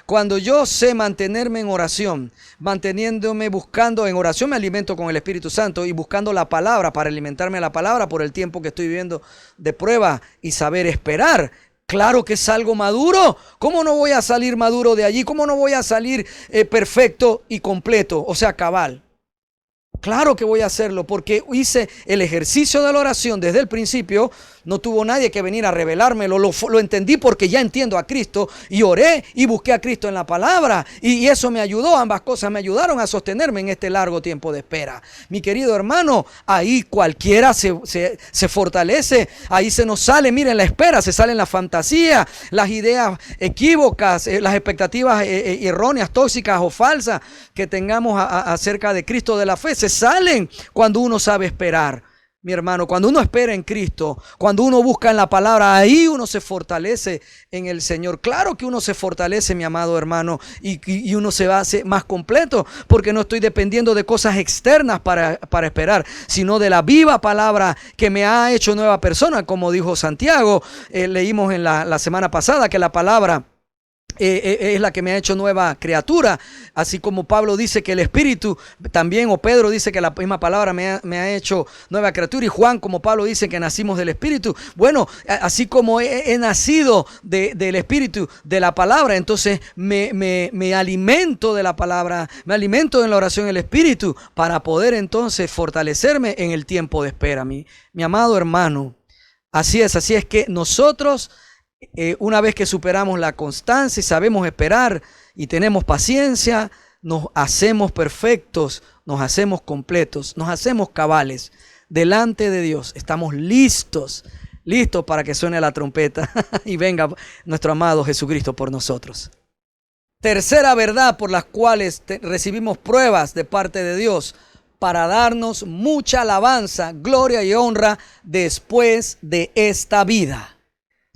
S2: cuando yo sé mantenerme en oración, manteniéndome buscando en oración, me alimento con el Espíritu Santo y buscando la palabra para alimentarme de la palabra por el tiempo que estoy viviendo de prueba y saber esperar. Claro que salgo maduro. ¿Cómo no voy a salir maduro de allí? ¿Cómo no voy a salir perfecto y completo? O sea, cabal. Claro que voy a hacerlo porque hice el ejercicio de la oración desde el principio. No tuvo nadie que venir a revelármelo. Lo entendí porque ya entiendo a Cristo y oré y busqué a Cristo en la palabra. Y eso me ayudó. Ambas cosas me ayudaron a sostenerme en este largo tiempo de espera. Mi querido hermano, ahí cualquiera se fortalece. Ahí se nos sale, miren, la espera, se salen la fantasía, las ideas equívocas, las expectativas erróneas, tóxicas o falsas que tengamos acerca de Cristo, de la fe. Se salen cuando uno sabe esperar. Mi hermano, cuando uno espera en Cristo, cuando uno busca en la palabra, ahí uno se fortalece en el Señor. Claro que uno se fortalece, mi amado hermano, y uno se va a hacer más completo, porque no estoy dependiendo de cosas externas para esperar, sino de la viva palabra que me ha hecho nueva persona, como dijo Santiago. Leímos en la semana pasada que la palabra es la que me ha hecho nueva criatura, así como Pablo dice que el Espíritu también, o Pedro dice que la misma palabra me ha hecho nueva criatura, y Juan, como Pablo, dice que nacimos del Espíritu. Bueno, así como he nacido del Espíritu, de la palabra, entonces me alimento de la palabra, me alimento en la oración del Espíritu para poder entonces fortalecerme en el tiempo de espera. Mi amado hermano, así es que nosotros, una vez que superamos la constancia y sabemos esperar y tenemos paciencia, nos hacemos perfectos, nos hacemos completos, nos hacemos cabales delante de Dios. Estamos listos para que suene la trompeta y venga nuestro amado Jesucristo por nosotros. Tercera verdad por las cuales recibimos pruebas de parte de Dios, para darnos mucha alabanza, gloria y honra después de esta vida.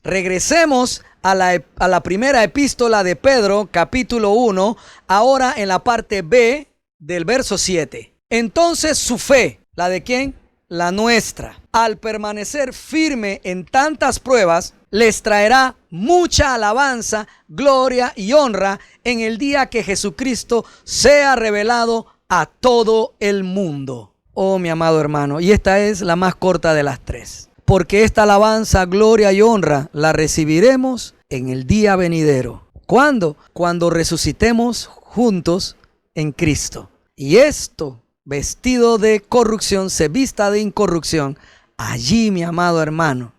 S2: Regresemos a la primera epístola de Pedro, capítulo 1, ahora en la parte B del verso 7. Entonces su fe, ¿la de quién? La nuestra, al permanecer firme en tantas pruebas, les traerá mucha alabanza, gloria y honra en el día que Jesucristo sea revelado a todo el mundo. Oh, mi amado hermano, y esta es la más corta de las tres. Porque esta alabanza, gloria y honra la recibiremos en el día venidero. ¿Cuándo? Cuando resucitemos juntos en Cristo. Y esto, vestido de corrupción, se vista de incorrupción. Allí, mi amado hermano,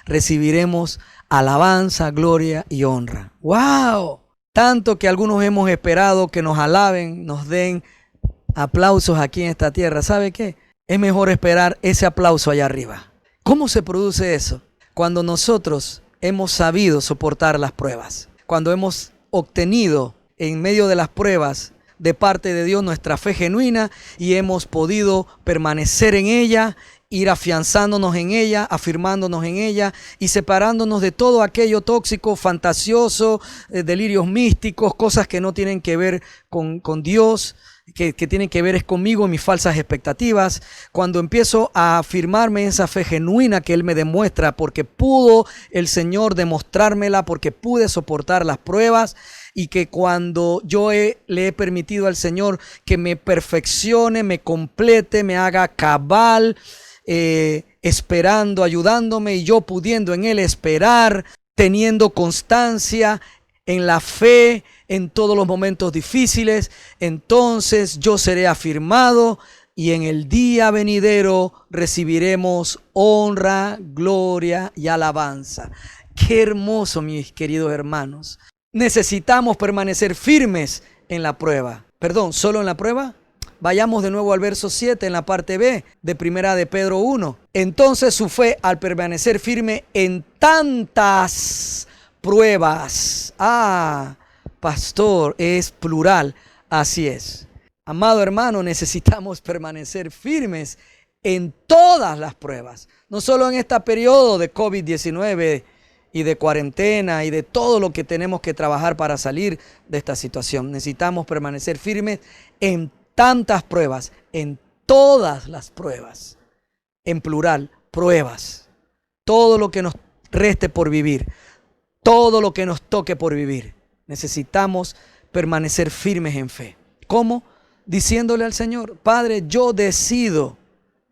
S2: recibiremos alabanza, gloria y honra. ¡Wow! Tanto que algunos hemos esperado que nos alaben, nos den aplausos aquí en esta tierra. ¿Sabe qué? Es mejor esperar ese aplauso allá arriba. ¿Cómo se produce eso? Cuando nosotros hemos sabido soportar las pruebas. Cuando hemos obtenido en medio de las pruebas de parte de Dios nuestra fe genuina y hemos podido permanecer en ella, ir afianzándonos en ella, afirmándonos en ella y separándonos de todo aquello tóxico, fantasioso, delirios místicos, cosas que no tienen que ver con Dios, que tienen que ver es conmigo, mis falsas expectativas. Cuando empiezo a afirmarme esa fe genuina que Él me demuestra, porque pudo el Señor demostrármela, porque pude soportar las pruebas, y que cuando yo le he permitido al Señor que me perfeccione, me complete, me haga cabal, esperando, ayudándome, y yo pudiendo en Él esperar, teniendo constancia en la fe, en todos los momentos difíciles, entonces yo seré afirmado y en el día venidero recibiremos honra, gloria y alabanza. Qué hermoso, mis queridos hermanos. Necesitamos permanecer firmes en la prueba. Perdón, ¿solo en la prueba? Vayamos de nuevo al verso 7 en la parte B de primera de Pedro 1. Entonces su fe, al permanecer firme en tantas pruebas. Pastor, es plural. Así es. Amado hermano, necesitamos permanecer firmes en todas las pruebas. No solo en este periodo de COVID-19 y de cuarentena y de todo lo que tenemos que trabajar para salir de esta situación. Necesitamos permanecer firmes en tantas pruebas, en todas las pruebas. En plural, pruebas. Todo lo que nos reste por vivir. Todo lo que nos toque por vivir. Necesitamos permanecer firmes en fe. ¿Cómo? Diciéndole al Señor: Padre, yo decido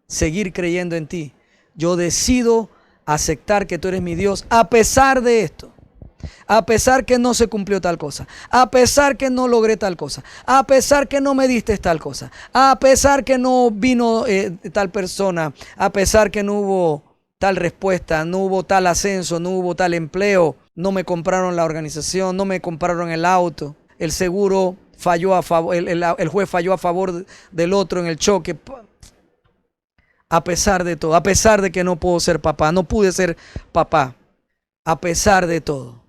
S2: seguir creyendo en ti. Yo decido aceptar que tú eres mi Dios a pesar de esto. A pesar que no se cumplió tal cosa, a pesar que no logré tal cosa, a pesar que no me diste tal cosa, a pesar que no vino tal persona, a pesar que no hubo tal respuesta, no hubo tal ascenso, no hubo tal empleo, no me compraron la organización, no me compraron el auto, el seguro falló a favor, el juez falló a favor del otro en el choque. A pesar de todo, a pesar de que no puedo ser papá, no pude ser papá, a pesar de todo,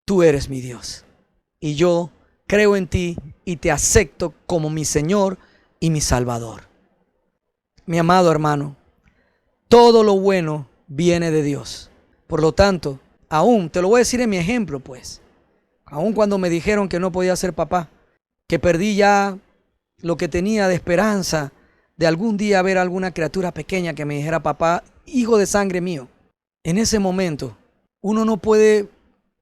S2: tú eres mi Dios y yo creo en ti y te acepto como mi Señor y mi Salvador. Mi amado hermano, todo lo bueno viene de Dios. Por lo tanto, aún, te lo voy a decir en mi ejemplo, pues, aún cuando me dijeron que no podía ser papá, que perdí ya lo que tenía de esperanza de algún día ver a alguna criatura pequeña que me dijera papá, hijo de sangre mío. En ese momento, uno no puede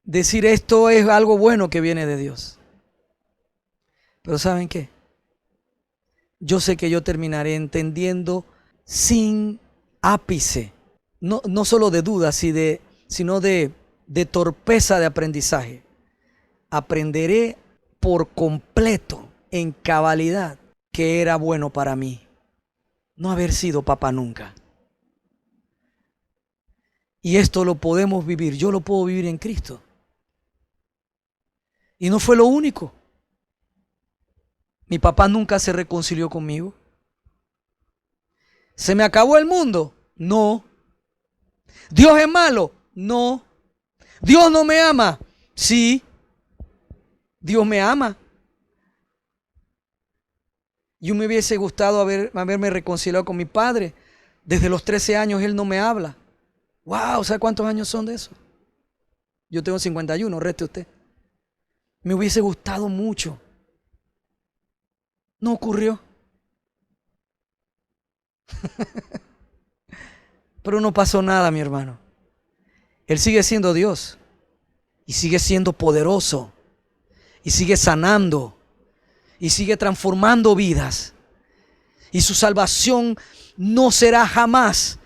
S2: decir esto es algo bueno que viene de Dios. Pero ¿saben qué? Yo sé que yo terminaré entendiendo sin ápice, no solo de dudas, sino de torpeza de aprendizaje. Aprenderé por completo, en cabalidad, que era bueno para mí no haber sido papá nunca. Y esto lo podemos vivir, yo lo puedo vivir en Cristo. Y no fue lo único. Mi papá nunca se reconcilió conmigo. ¿Se me acabó el mundo? No. ¿Dios es malo? No. ¿Dios no me ama? Sí. Dios me ama. Yo me hubiese gustado haberme reconciliado con mi padre. Desde los 13 años él no me habla. Wow, ¿sabe cuántos años son de eso? Yo tengo 51, reste usted. Me hubiese gustado mucho. No ocurrió. Pero no pasó nada, mi hermano. Él sigue siendo Dios. Y sigue siendo poderoso. Y sigue sanando. Y sigue transformando vidas. Y su salvación no será jamás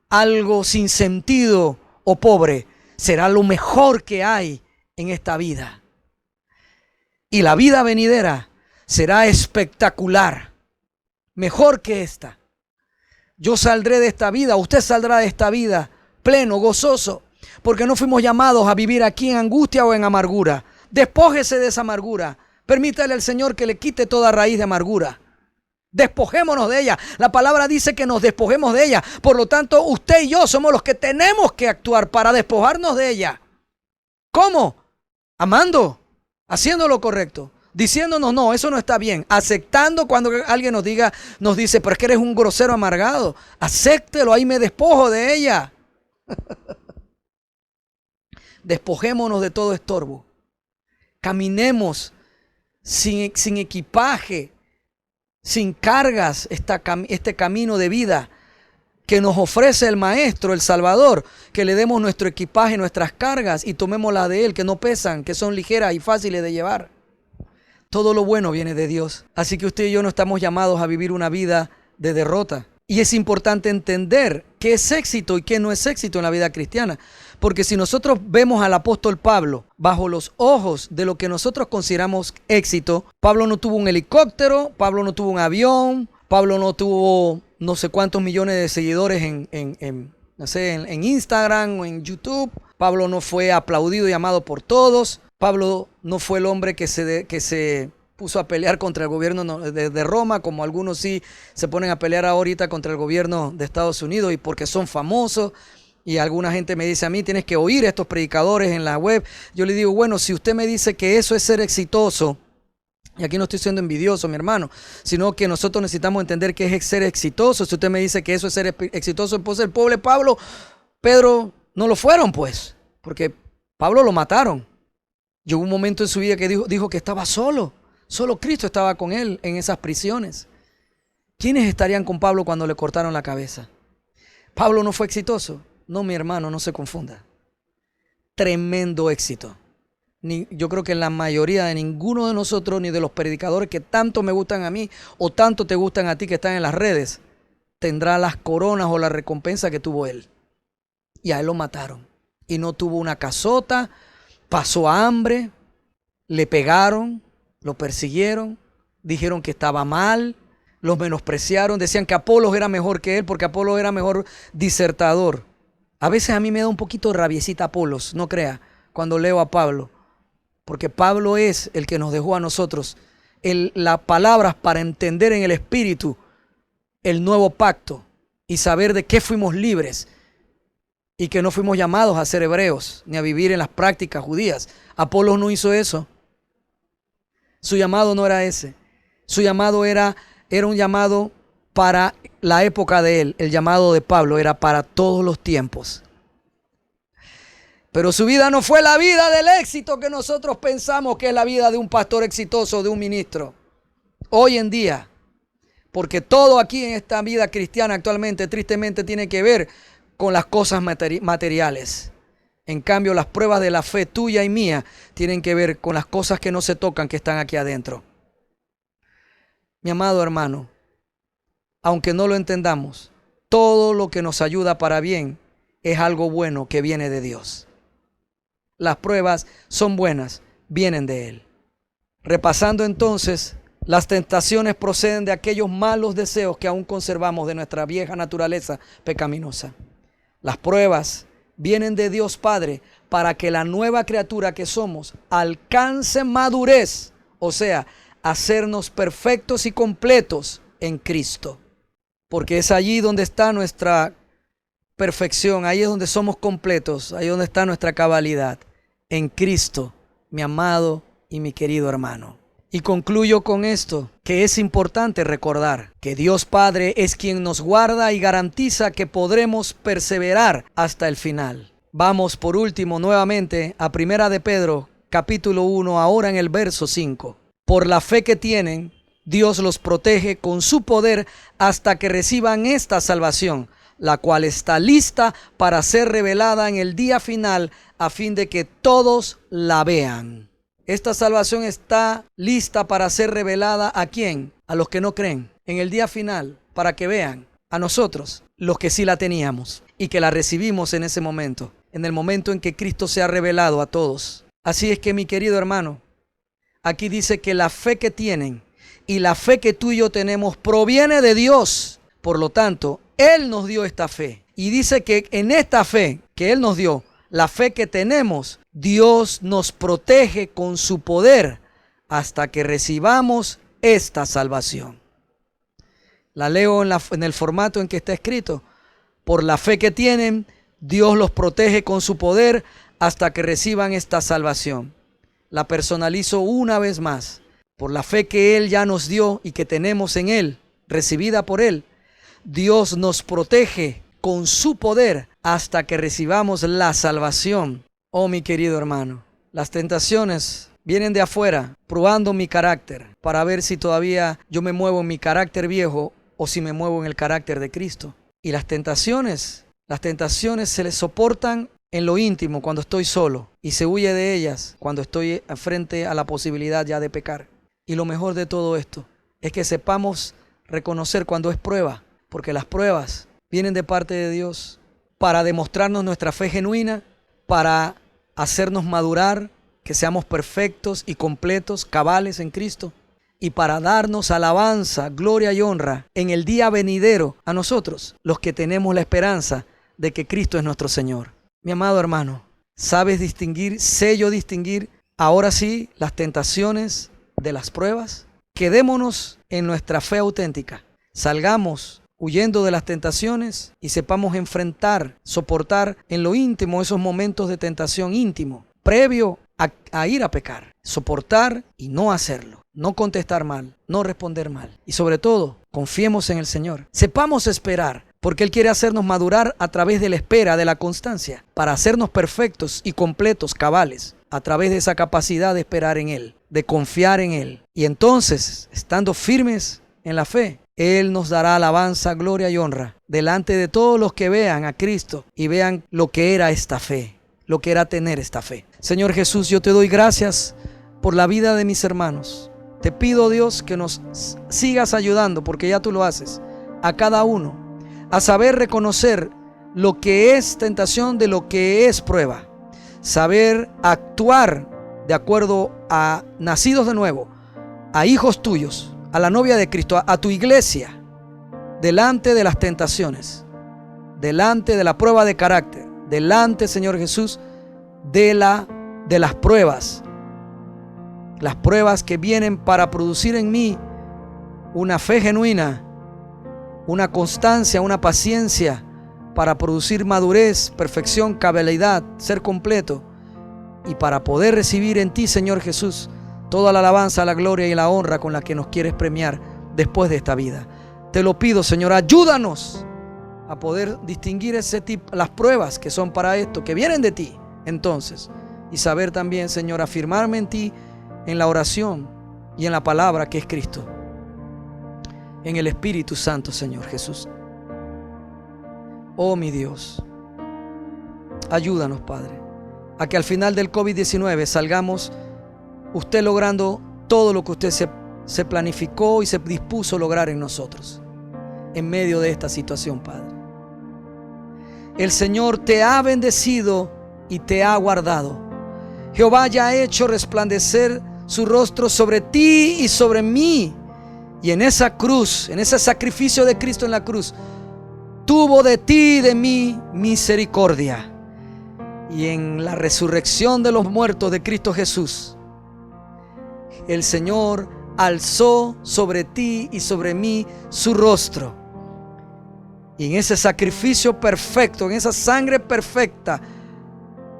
S2: algo sin sentido o pobre. Será lo mejor que hay en esta vida. Y la vida venidera será espectacular. Mejor que esta. Yo saldré de esta vida, usted saldrá de esta vida pleno, gozoso. Porque no fuimos llamados a vivir aquí en angustia o en amargura. Despójese de esa amargura. Permítale al Señor que le quite toda raíz de amargura. Despojémonos de ella. La palabra dice que nos despojemos de ella. Por lo tanto, usted y yo somos los que tenemos que actuar para despojarnos de ella. ¿Cómo? Amando, haciendo lo correcto, diciéndonos no, eso no está bien, aceptando cuando alguien nos dice, pero es que eres un grosero amargado. Acéptelo, ahí me despojo de ella. Despojémonos de todo estorbo. Caminemos sin equipaje, sin cargas, este camino de vida que nos ofrece el Maestro, el Salvador, que le demos nuestro equipaje, nuestras cargas y tomemos las de Él, que no pesan, que son ligeras y fáciles de llevar. Todo lo bueno viene de Dios. Así que usted y yo no estamos llamados a vivir una vida de derrota. Y es importante entender qué es éxito y qué no es éxito en la vida cristiana. Porque si nosotros vemos al apóstol Pablo bajo los ojos de lo que nosotros consideramos éxito, Pablo no tuvo un helicóptero, Pablo no tuvo un avión, Pablo no tuvo no sé cuántos millones de seguidores en Instagram o en YouTube. Pablo no fue aplaudido y amado por todos. Pablo no fue el hombre que se puso a pelear contra el gobierno de Roma, como algunos sí se ponen a pelear ahorita contra el gobierno de Estados Unidos y porque son famosos. Y alguna gente me dice a mí, tienes que oír a estos predicadores en la web. Yo le digo, bueno, si usted me dice que eso es ser exitoso, y aquí no estoy siendo envidioso, mi hermano, sino que nosotros necesitamos entender qué es ser exitoso. Si usted me dice que eso es ser exitoso, pues el pobre Pedro no lo fueron, pues, porque Pablo lo mataron. Llegó un momento en su vida que dijo que estaba solo. Solo Cristo estaba con él en esas prisiones. ¿Quiénes estarían con Pablo cuando le cortaron la cabeza? ¿Pablo no fue exitoso? No, mi hermano, no se confunda. Tremendo éxito. Yo creo que la mayoría de ninguno de nosotros, ni de los predicadores que tanto me gustan a mí o tanto te gustan a ti que están en las redes, tendrá las coronas o la recompensa que tuvo él. Y a él lo mataron. Y no tuvo una casota, pasó hambre, le pegaron, lo persiguieron, dijeron que estaba mal, los menospreciaron, decían que Apolos era mejor que él porque Apolos era mejor disertador. A veces a mí me da un poquito de rabiecita Apolos, no crea, cuando leo a Pablo, porque Pablo es el que nos dejó a nosotros las palabras para entender en el Espíritu el nuevo pacto y saber de qué fuimos libres y que no fuimos llamados a ser hebreos ni a vivir en las prácticas judías. Apolos no hizo eso. Su llamado no era ese. Su llamado era un llamado para la época de él. El llamado de Pablo era para todos los tiempos. Pero su vida no fue la vida del éxito que nosotros pensamos que es la vida de un pastor exitoso, de un ministro. Hoy en día, porque todo aquí en esta vida cristiana actualmente, tristemente, tiene que ver con las cosas materiales. En cambio, las pruebas de la fe tuya y mía tienen que ver con las cosas que no se tocan, que están aquí adentro. Mi amado hermano, aunque no lo entendamos, todo lo que nos ayuda para bien es algo bueno que viene de Dios. Las pruebas son buenas, vienen de Él. Repasando entonces, las tentaciones proceden de aquellos malos deseos que aún conservamos de nuestra vieja naturaleza pecaminosa. Las pruebas vienen de Dios Padre para que la nueva criatura que somos alcance madurez, o sea, hacernos perfectos y completos en Cristo. Porque es allí donde está nuestra perfección, ahí es donde somos completos, ahí es donde está nuestra cabalidad, en Cristo, mi amado y mi querido hermano. Y concluyo con esto, que es importante recordar que Dios Padre es quien nos guarda y garantiza que podremos perseverar hasta el final. Vamos por último nuevamente a 1 de Pedro, capítulo 1, ahora en el verso 5. Por la fe que tienen, Dios los protege con su poder hasta que reciban esta salvación, la cual está lista para ser revelada en el día final a fin de que todos la vean. Esta salvación está lista para ser revelada ¿a quién? A los que no creen. En el día final, para que vean a nosotros, los que sí la teníamos y que la recibimos en ese momento, en el momento en que Cristo se ha revelado a todos. Así es que, mi querido hermano, aquí dice que la fe que tienen y la fe que tú y yo tenemos proviene de Dios. Por lo tanto, Él nos dio esta fe. Y dice que en esta fe que Él nos dio, la fe que tenemos, Dios nos protege con su poder hasta que recibamos esta salvación. La leo en el formato en que está escrito. Por la fe que tienen, Dios los protege con su poder hasta que reciban esta salvación. La personalizo una vez más. Por la fe que Él ya nos dio y que tenemos en Él, recibida por Él, Dios nos protege con su poder hasta que recibamos la salvación. Oh, mi querido hermano, las tentaciones vienen de afuera, probando mi carácter, para ver si todavía yo me muevo en mi carácter viejo o si me muevo en el carácter de Cristo. Y las tentaciones se les soportan en lo íntimo cuando estoy solo y se huye de ellas cuando estoy frente a la posibilidad ya de pecar. Y lo mejor de todo esto es que sepamos reconocer cuando es prueba, porque las pruebas vienen de parte de Dios para demostrarnos nuestra fe genuina, para hacernos madurar, que seamos perfectos y completos, cabales en Cristo, y para darnos alabanza, gloria y honra en el día venidero a nosotros, los que tenemos la esperanza de que Cristo es nuestro Señor. Mi amado hermano, ¿sabes distinguir, sé yo distinguir ahora sí las tentaciones de las pruebas? Quedémonos en nuestra fe auténtica, salgamos huyendo de las tentaciones y sepamos enfrentar, soportar en lo íntimo esos momentos de tentación íntimo, previo a ir a pecar. Soportar y no hacerlo, no contestar mal, no responder mal. Y sobre todo, confiemos en el Señor. Sepamos esperar, porque Él quiere hacernos madurar a través de la espera, de la constancia, para hacernos perfectos y completos, cabales, a través de esa capacidad de esperar en Él, de confiar en Él. Y entonces, estando firmes en la fe, Él nos dará alabanza, gloria y honra delante de todos los que vean a Cristo y vean lo que era esta fe, lo que era tener esta fe. Señor Jesús, yo te doy gracias por la vida de mis hermanos. Te pido, Dios, que nos sigas ayudando, porque ya tú lo haces, a cada uno, a saber reconocer lo que es tentación de lo que es prueba. saber actuar de acuerdo a nacidos de nuevo, a hijos tuyos, a la novia de Cristo, a tu iglesia, delante de las tentaciones, delante de la prueba de carácter, delante, Señor Jesús, de las pruebas que vienen para producir en mí una fe genuina, una constancia, una paciencia, para producir madurez, perfección, cabalidad, ser completo, y para poder recibir en ti, Señor Jesús, toda la alabanza, la gloria y la honra con la que nos quieres premiar después de esta vida. Te lo pido, Señor, ayúdanos a poder distinguir las pruebas que son para esto, que vienen de ti, entonces, y saber también, Señor, afirmarme en ti, en la oración y en la palabra que es Cristo, en el Espíritu Santo, Señor Jesús. Oh mi Dios, ayúdanos, Padre, a que al final del COVID-19 salgamos usted logrando todo lo que usted se planificó y se dispuso lograr en nosotros, en medio de esta situación, Padre. El Señor te ha bendecido y te ha guardado. Jehová ya ha hecho resplandecer su rostro sobre ti y sobre mí. Y en esa cruz, en ese sacrificio de Cristo en la cruz, tuvo de ti y de mí misericordia. Y en la resurrección de los muertos de Cristo Jesús, el Señor alzó sobre ti y sobre mí su rostro. Y en ese sacrificio perfecto, en esa sangre perfecta,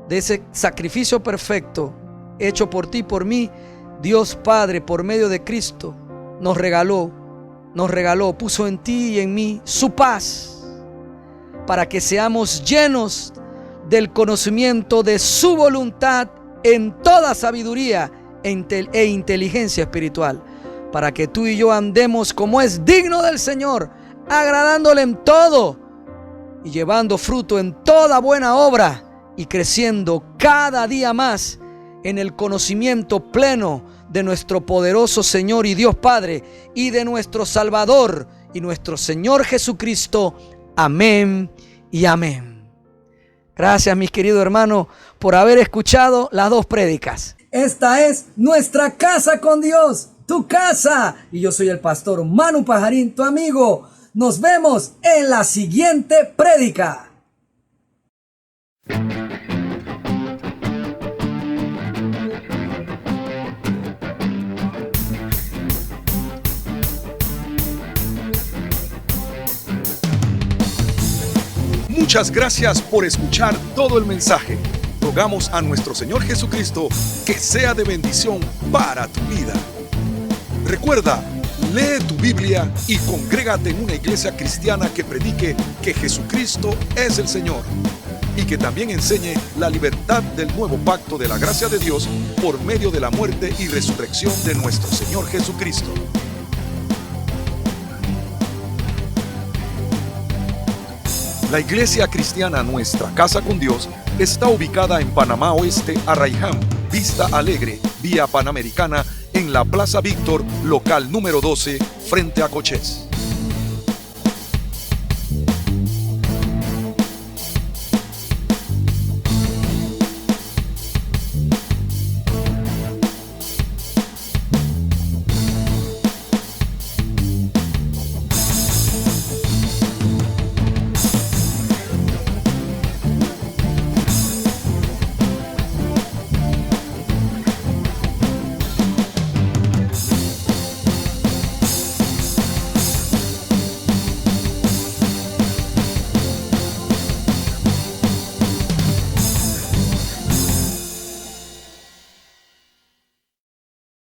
S2: de ese sacrificio perfecto hecho por ti y por mí, Dios Padre, por medio de Cristo, nos regaló, puso en ti y en mí su paz, para que seamos llenos del conocimiento de su voluntad en toda sabiduría e inteligencia espiritual, para que tú y yo andemos como es digno del Señor, agradándole en todo y llevando fruto en toda buena obra y creciendo cada día más en el conocimiento pleno de nuestro poderoso Señor y Dios Padre y de nuestro Salvador y nuestro Señor Jesucristo. Amén y amén. Gracias, mis queridos hermanos, por haber escuchado las dos prédicas. Esta es nuestra casa con Dios, tu casa. Y yo soy el pastor Manu Pajarín, tu amigo. Nos vemos en la siguiente prédica.
S1: Muchas gracias por escuchar todo el mensaje. Rogamos a nuestro Señor Jesucristo que sea de bendición para tu vida. Recuerda, lee tu Biblia y congrégate en una iglesia cristiana que predique que Jesucristo es el Señor y que también enseñe la libertad del nuevo pacto de la gracia de Dios por medio de la muerte y resurrección de nuestro Señor Jesucristo. La iglesia cristiana Nuestra Casa con Dios está ubicada en Panamá Oeste, Arraiján, Vista Alegre, vía Panamericana, en la Plaza Víctor, local número 12, frente a Cochés.